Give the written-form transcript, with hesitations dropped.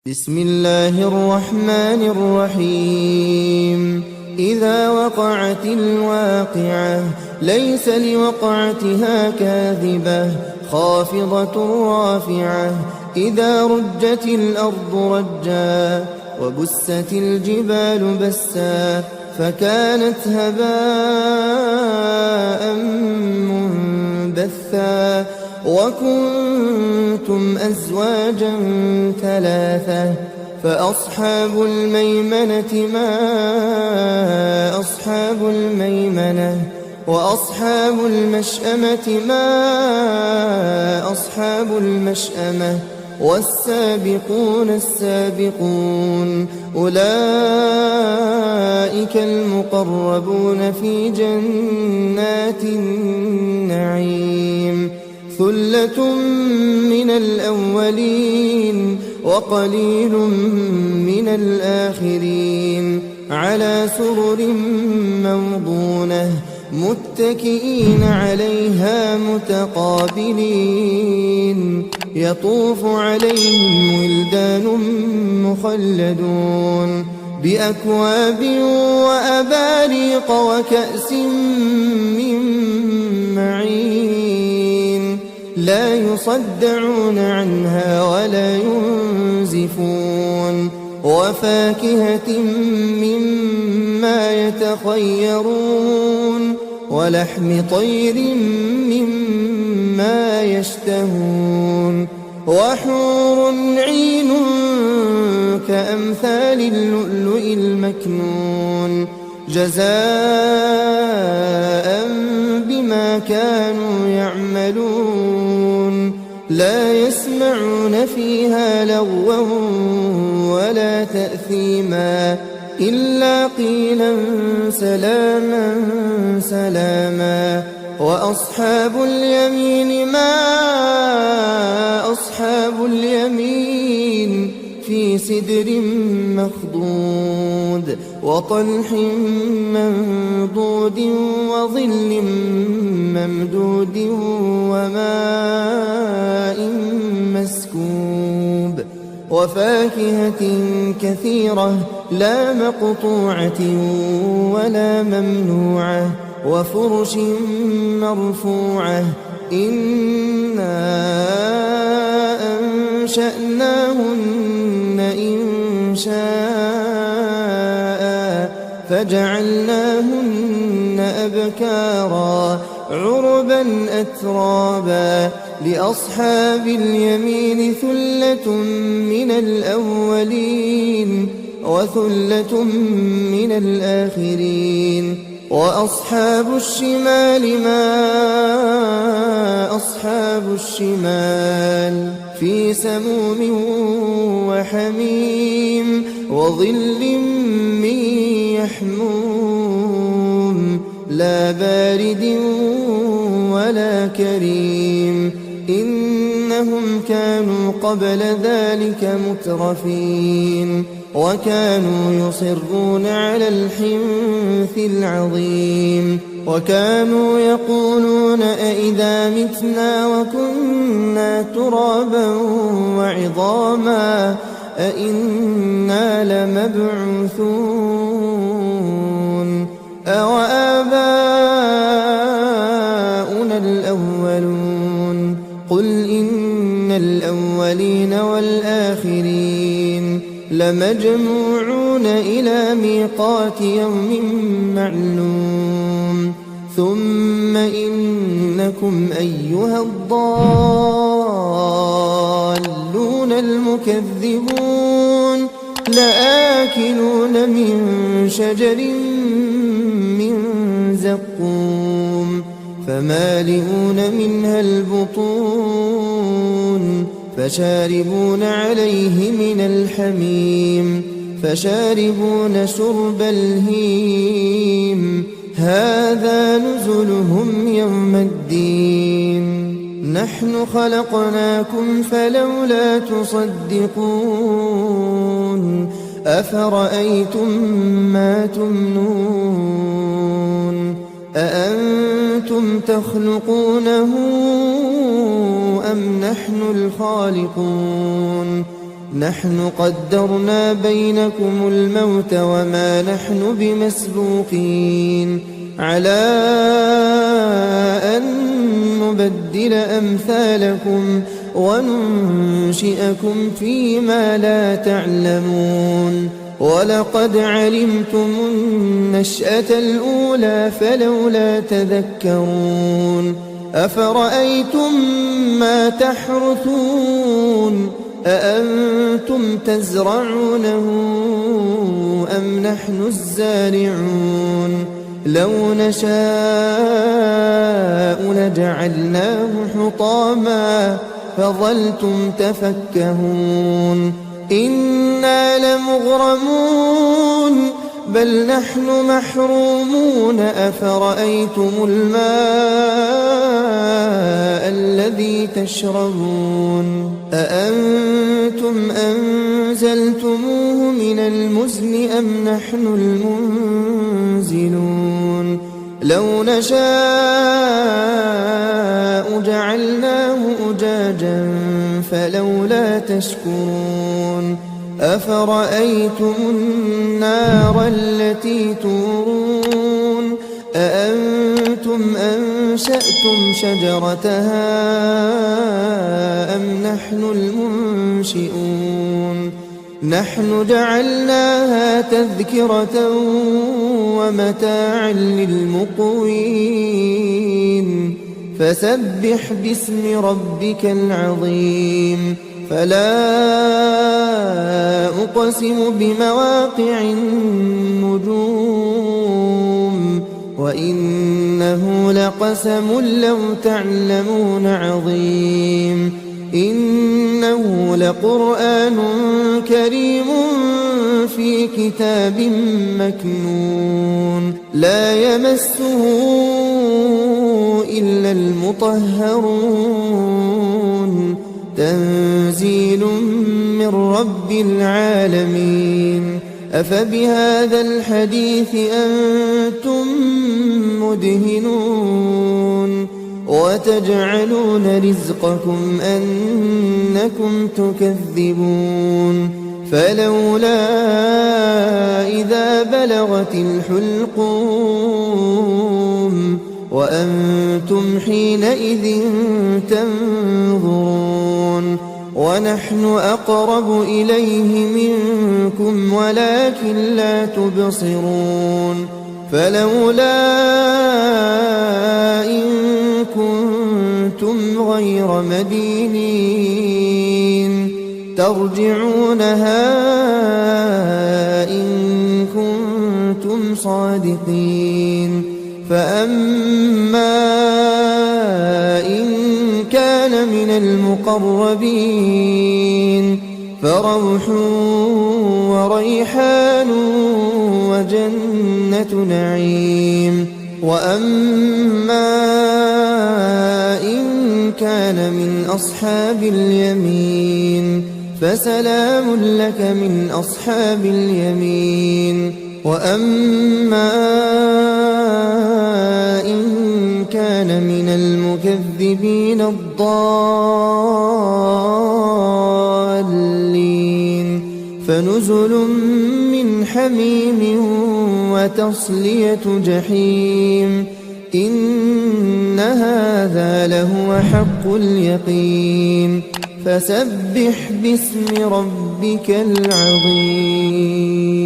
بسم الله الرحمن الرحيم إذا وقعت الواقعة ليس لوقعتها كاذبة خافضة رافعة إذا رجت الأرض رجا وبست الجبال بسا فكانت هباء منبثا وكنتم أزواجا ثلاثة فأصحاب الميمنة ما أصحاب الميمنة وأصحاب المشأمة ما أصحاب المشأمة والسابقون السابقون أولئك المقربون في جنات النعيم ثلة من الأولين وقليل من الآخرين على سرر موضونة متكئين عليها متقابلين يطوف عليهم ولدان مخلدون بأكواب وأباريق وكأس من معين لا يصدعون عنها ولا ينزفون وفاكهة مما يتخيرون ولحم طير مما يشتهون وحور عين كأمثال اللؤلؤ المكنون جزاء بما كانوا يعملون لا يسمعون فيها لغوا ولا تأثيما إلا قيلا سلاما سلاما وأصحاب اليمين ما أصحاب اليمين في سدر مخضود وطلح منضود وظل ممدود وماء مسكوب وفاكهة كثيرة لا مقطوعة ولا ممنوعة وفرش مرفوعة إنا أنشأناهن إنشاء فجعلناهن أبكارا عربا أترابا لأصحاب اليمين ثلة من الأولين وثلة من الآخرين وأصحاب الشمال ما أصحاب الشمال في سموم وحميم وظل من يحموم لا بارد ولا كريم إنهم كانوا قبل ذلك مترفين وكانوا يصرون على الحنث العظيم وكانوا يقولون أئذا متنا وكنا ترابا وعظاما أئنا لمبعوثون أوآباؤنا الأولون قل إن الأولين والآخرين لمجموعون إلى ميقات يوم معلوم ثم إنكم أيها الضالون المكذبون لآكلون من شجر من زقوم فمالئون منها البطون فشاربون عليه من الحميم فشاربون شرب الهيم هذا نزلهم يوم الدين نحن خلقناكم فلولا تصدقون أفرأيتم ما تمنون أأنتم تخلقونه أم نحن الخالقون نحن قدرنا بينكم الموت وما نحن بمسبوقين على أن نبدل أمثالكم وننشئكم فيما لا تعلمون ولقد علمتم النشأة الأولى فلولا تذكرون أفرأيتم ما تحرثون أأنتم تزرعونه أم نحن الزارعون لو نشاء لجعلناه حطاما فظلتم تفكهون إنا لمغرمون بل نحن محرومون أفرأيتم الماء الذي تشربون أأنتم أنزلتموه من المزن أم نحن المنزلون لو نشاء جعلناه أجاجا فلولا تشكرون أفرأيتم النار التي تورون أأنتم أنشأتم شجرتها أم نحن المنشئون نحن جعلناها تذكرة ومتاعا للمقوين فسبح باسم ربك العظيم فلا أقسم بمواقع النجوم وإنه لقسم لو تعلمون عظيم إنه لقرآن كريم في كتاب مكنون لا يمسه إلا المطهرون تنزيل من رب العالمين أفبهذا الحديث أنتم مدهنون وتجعلون رزقكم أنكم تكذبون فلولا إذا بلغت الحلقوم وأنتم حينئذ تنظرون ونحن أقرب إليه منكم ولكن لا تبصرون فلولا إن كنتم غير مدينين ترجعونها إن كنتم صادقين فأما إن كان من المقربين فروح وريحان وجنة نعيم وأما إن كان من أصحاب اليمين فسلام لك من أصحاب اليمين وأما إن كان من المكذبين الضالين فنزل من حميم وتصلية جحيم إن هذا لهو حق اليقين فسبح باسم ربك العظيم